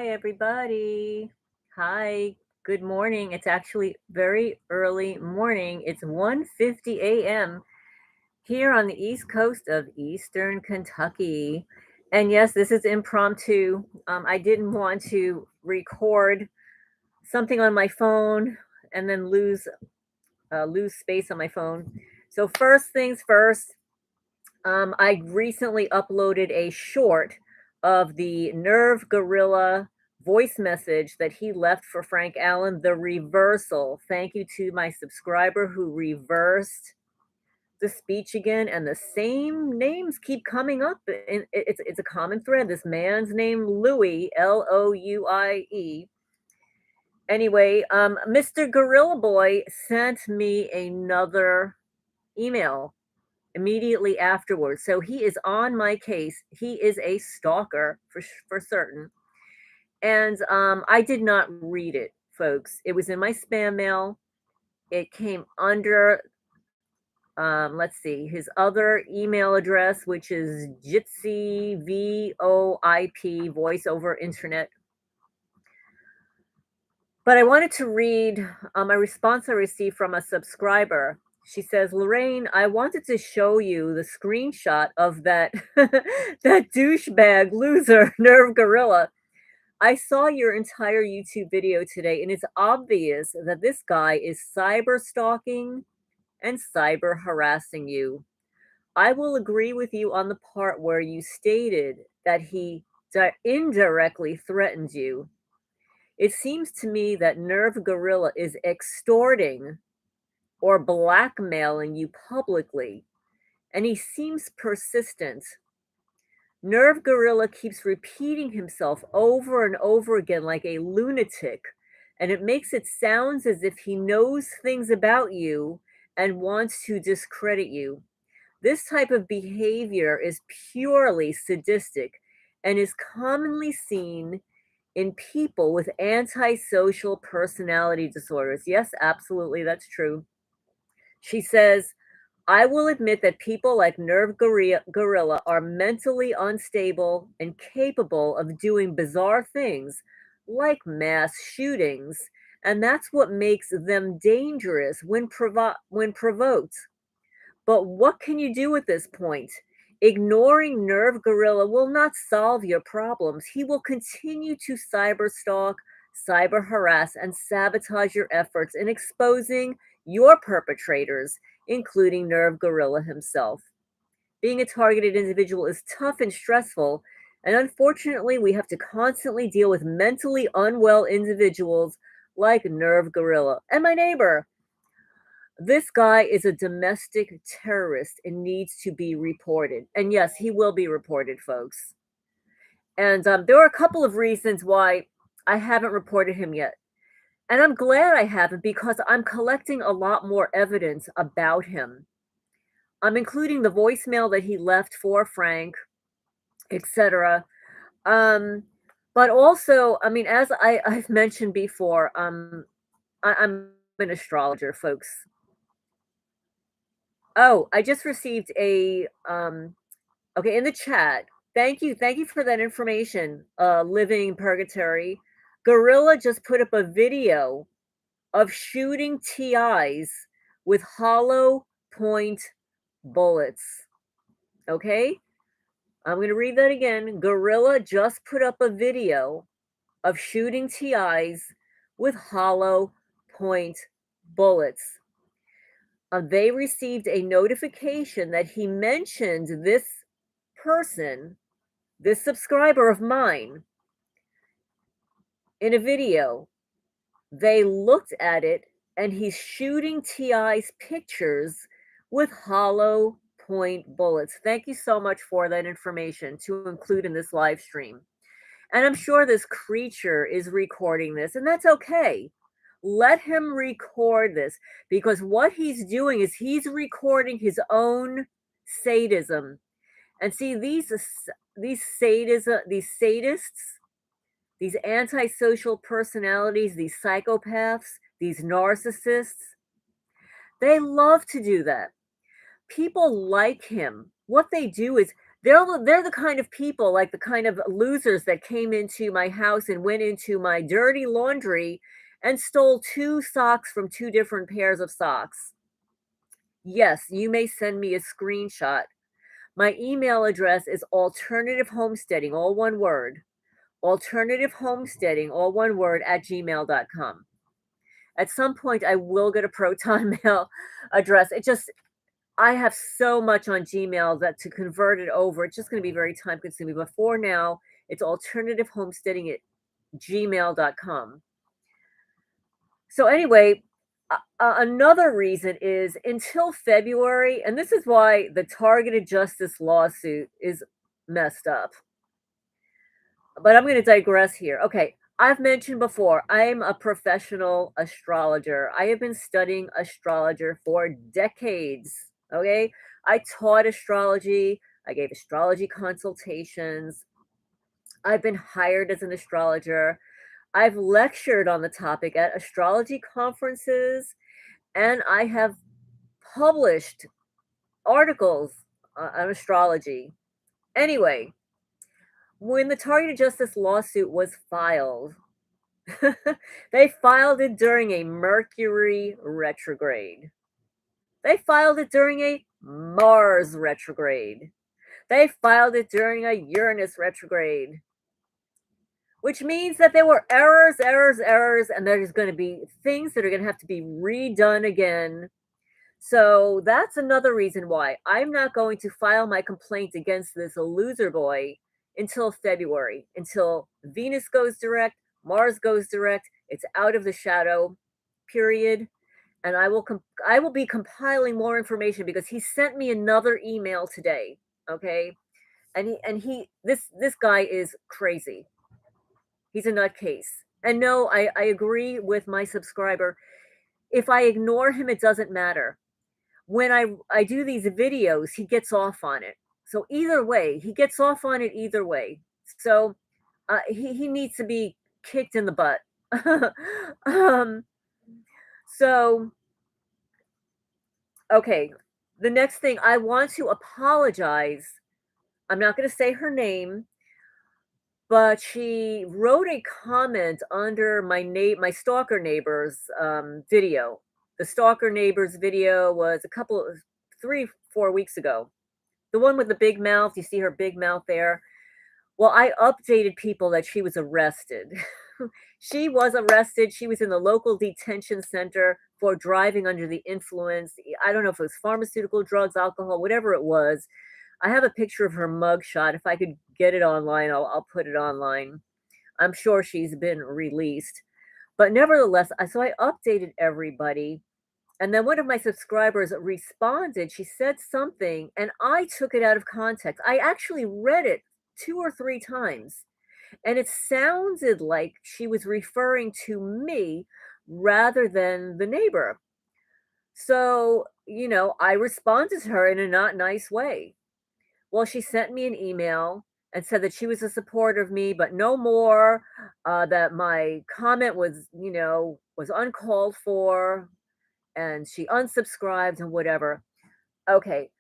Hi, everybody. Hi, good morning. It's actually very early morning. It's 1:50 a.m. here on the East Coast of Eastern Kentucky. And yes, this is impromptu. I didn't want to record something on my phone and then lose space on my phone. So first things first, I recently uploaded a short of the Nerve Gorilla voice message that he left for Frank Allen, the reversal. Thank you to my subscriber who reversed the speech again, and the same names keep coming up. And it's a common thread. This man's name, Louie, Louie. Anyway, Mr. Gorilla Boy sent me another email immediately afterwards. So he is on my case. He is a stalker for certain. And I did not read it, folks. It was in my spam mail. It came under, let's see, his other email address, which is Jitsi VoIP, voice over internet. But I wanted to read a response I received from a subscriber. She says, Lorraine, I wanted to show you the screenshot of that that douchebag loser nerve gorilla. I saw your entire YouTube video today, and it's obvious that this guy is cyber stalking and cyber harassing you. I will agree with you on the part where you stated that he indirectly threatened you. It seems to me that Nerve Gorilla is extorting or blackmailing you publicly, and he seems persistent. Nerve Gorilla keeps repeating himself over and over again like a lunatic, and it makes it sound as if he knows things about you and wants to discredit you. This type of behavior is purely sadistic and is commonly seen in people with antisocial personality disorders. Yes, absolutely, that's true. She says, I will admit that people like Gorilla are mentally unstable and capable of doing bizarre things like mass shootings, and that's what makes them dangerous when provoked. But what can you do at this point? Ignoring Nerve Gorilla will not solve your problems. He will continue to cyber stalk, cyber harass, and sabotage your efforts in exposing your perpetrators, including Nerve Gorilla himself. Being a targeted individual is tough and stressful, and unfortunately, we have to constantly deal with mentally unwell individuals like Nerve Gorilla and my neighbor. This guy is a domestic terrorist and needs to be reported. And yes, he will be reported, folks. And there are a couple of reasons why I haven't reported him yet. And I'm glad I haven't because I'm collecting a lot more evidence about him. I'm including the voicemail that he left for Frank, etc. But also, I mean, as I've mentioned before, I'm an astrologer, folks. Oh, I just received a okay in the chat. Thank you for that information. Living Purgatory. Gorilla just put up a video of shooting TIs with hollow point bullets. Okay? I'm going to read that again. Gorilla just put up a video of shooting TIs with hollow point bullets. They received a notification that he mentioned this person, this subscriber of mine, in a video. They looked at it, and he's shooting TI's pictures with hollow point bullets. Thank you so much for that information to include in this live stream. And I'm sure this creature is recording this, and that's okay. Let him record this because what he's doing is he's recording his own sadism. And see, these sadists, these antisocial personalities, these psychopaths, these narcissists, they love to do that. People like him. What they do is They're the kind of people, like the kind of losers that came into my house and went into my dirty laundry and stole 2 socks from 2 different pairs of socks. Yes, you may send me a screenshot. My email address is alternative homesteading, all one word. Alternative homesteading, all one word, at gmail.com. At some point, I will get a Proton mail address. It just I have so much on Gmail that to convert it over, it's just gonna be very time consuming, but for now, it's alternative homesteading at gmail.com. So anyway, another reason is until February, and this is why the targeted justice lawsuit is messed up. But I'm gonna digress here. Okay, I've mentioned before, I'm a professional astrologer. I have been studying astrologer for decades, okay? I taught astrology, I gave astrology consultations, I've been hired as an astrologer, I've lectured on the topic at astrology conferences, and I have published articles on astrology. Anyway, when the targeted justice lawsuit was filed, they filed it during a Mercury retrograde. They filed it during a Mars retrograde. They filed it during a Uranus retrograde, which means that there were errors, errors, errors, and there's going to be things that are going to have to be redone again. So that's another reason why I'm not going to file my complaint against this loser boy until February, until Venus goes direct, Mars goes direct, it's out of the shadow period, and I will be compiling more information because he sent me another email today, okay? And he this guy is crazy. He's a nutcase. And no, I agree with my subscriber. If I ignore him, it doesn't matter. When I do these videos, he gets off on it. So either way, he gets off on it either way. So he needs to be kicked in the butt. um, so okay, the next thing I want to apologize. I'm not going to say her name, but she wrote a comment under my stalker neighbor's video. The stalker neighbor's video was a couple of 3 4 weeks ago. The one with the big mouth, you see her big mouth there? Well, I updated people that she was arrested. She was arrested, she was in the local detention center for driving under the influence. I don't know if it was pharmaceutical, drugs, alcohol, whatever it was. I have a picture of her mugshot. If I could get it online, I'll put it online. I'm sure she's been released. But nevertheless, so I updated everybody, and then one of my subscribers responded. She said something, and I took it out of context. I actually read it 2 or 3 times, and it sounded like she was referring to me rather than the neighbor. So, I responded to her in a not nice way. Well, she sent me an email and said that she was a supporter of me, but no more, that my comment was uncalled for, and she unsubscribed and whatever. Okay,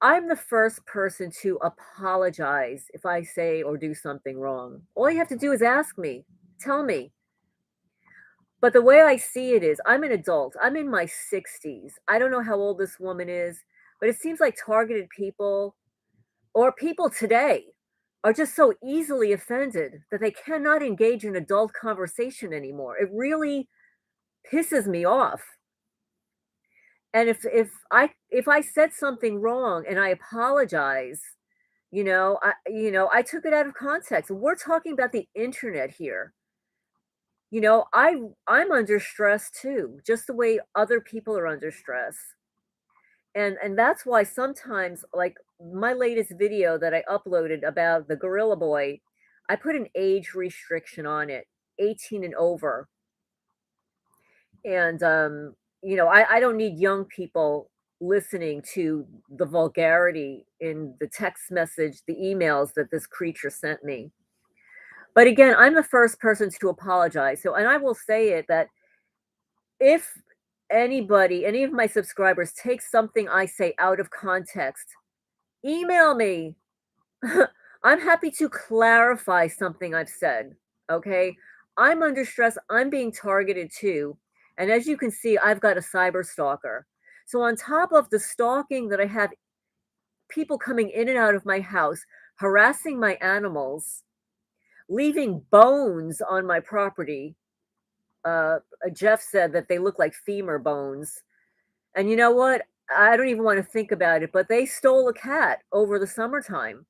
I'm the first person to apologize if I say or do something wrong. All you have to do is ask me, tell me. But the way I see it is, I'm an adult. I'm in my 60s. I don't know how old this woman is, but it seems like targeted people or people today are just so easily offended that they cannot engage in adult conversation anymore. It really pisses me off. And if I said something wrong and I apologize, I took it out of context. We're talking about the internet here. I'm under stress too, just the way other people are under stress. And that's why sometimes, like my latest video that I uploaded about the gorilla boy, I put an age restriction on it, 18 and over. And I don't need young people listening to the vulgarity in the text message, the emails that this creature sent me. But again, I'm the first person to apologize. So, and I will say it that if anybody, any of my subscribers take something I say out of context, email me. I'm happy to clarify something I've said, okay? I'm under stress, I'm being targeted too, and as you can see, I've got a cyber stalker. So on top of the stalking that I have people coming in and out of my house, harassing my animals, leaving bones on my property. Jeff said that they look like femur bones. And you know what? I don't even want to think about it, but they stole a cat over the summertime.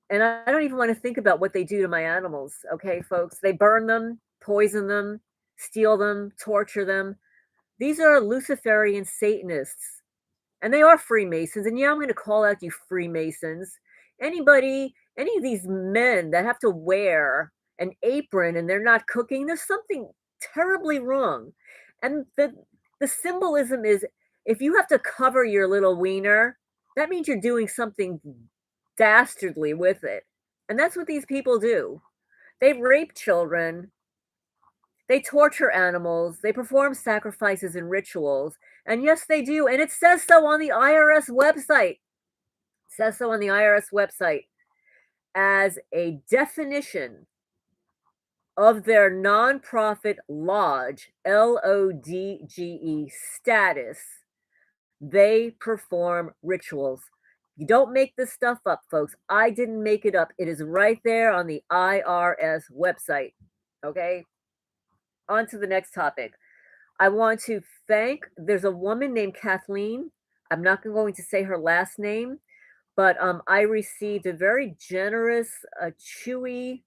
And I don't even want to think about what they do to my animals, okay, folks? They burn them, poison them, steal them, torture them. These are Luciferian Satanists. And they are Freemasons, and yeah, I'm gonna call out you Freemasons. Any of these men that have to wear an apron and they're not cooking, there's something terribly wrong. And the symbolism is if you have to cover your little wiener, that means you're doing something dastardly with it. And that's what these people do. They rape children, they torture animals, they perform sacrifices and rituals, and yes, they do, and it says so on the IRS website. It says so on the IRS website as a definition of their nonprofit lodge, LODGE status. They perform rituals. You don't make this stuff up, folks. I didn't make it up. It is right there on the IRS website. Okay? On to the next topic. I want to thank there's a woman named Kathleen. I'm not going to say her last name, but I received a very generous Chewy.com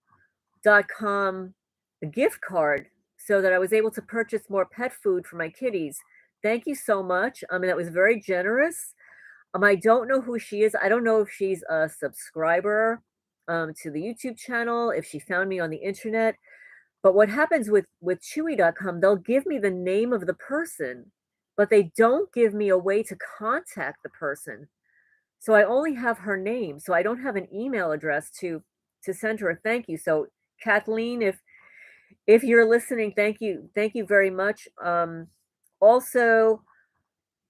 gift card so that I was able to purchase more pet food for my kitties. Thank you so much. I mean, that was very generous. I don't know who she is. I don't know if she's a subscriber to the YouTube channel, if she found me on the internet. But what happens with Chewy.com, they'll give me the name of the person, but they don't give me a way to contact the person. So I only have her name, so I don't have an email address to send her a thank you. So Kathleen, if you're listening, thank you very much. Also,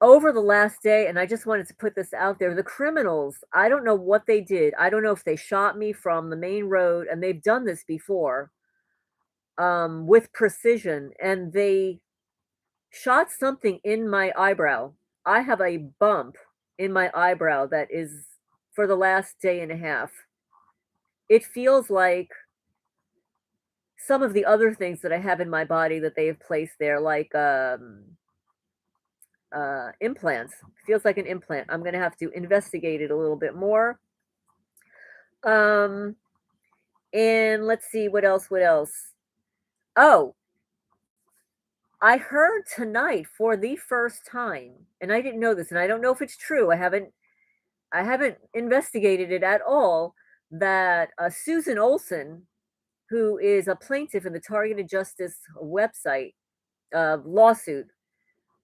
over the last day, and I just wanted to put this out there, the criminals, I don't know what they did. I don't know if they shot me from the main road, and they've done this before with precision, and they shot something in my eyebrow. I have a bump in my eyebrow that is for the last day and a half. It feels like some of the other things that I have in my body that they have placed there, like implants. Feels like an implant. I'm gonna have to investigate it a little bit more. Um, and let's see what else. What else? Oh, I heard tonight for the first time, and I didn't know this, and I don't know if it's true. I haven't investigated it at all. That Susan Olson, who is a plaintiff in the Targeted Justice website lawsuit,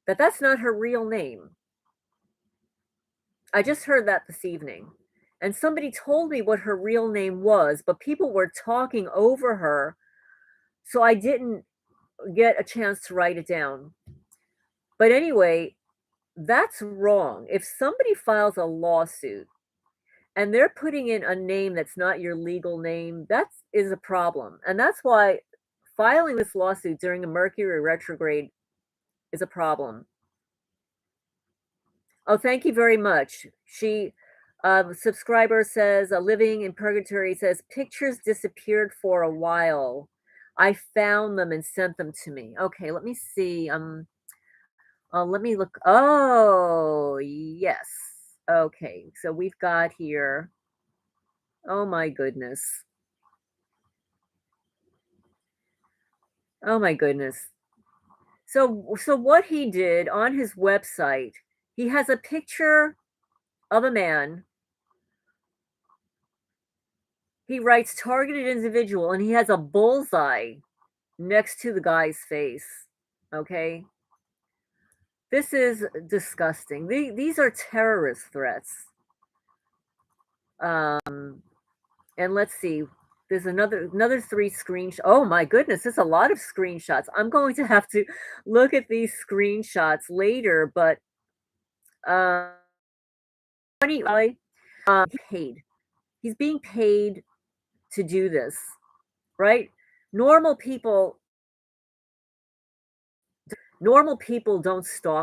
that's not her real name. I just heard that this evening, and somebody told me what her real name was, but people were talking over her, so I didn't get a chance to write it down. But anyway, that's wrong. If somebody files a lawsuit and they're putting in a name that's not your legal name, that is a problem. And that's why filing this lawsuit during a Mercury retrograde is a problem. Oh, thank you very much. She, subscriber says, living in purgatory says, pictures disappeared for a while. I found them and sent them to me. Okay, let me see. Let me look. Oh, yes. Okay, so we've got here. Oh my goodness. Oh my goodness. So what he did on his website, he has a picture of a man. He writes targeted individual and he has a bullseye next to the guy's face. Okay? This is disgusting. These are terrorist threats. And let's see. There's another three screenshots. Oh my goodness, there's a lot of screenshots. I'm going to have to look at these screenshots later, but funny, really, paid. He's being paid to do this, right? Normal people normal people don't stalk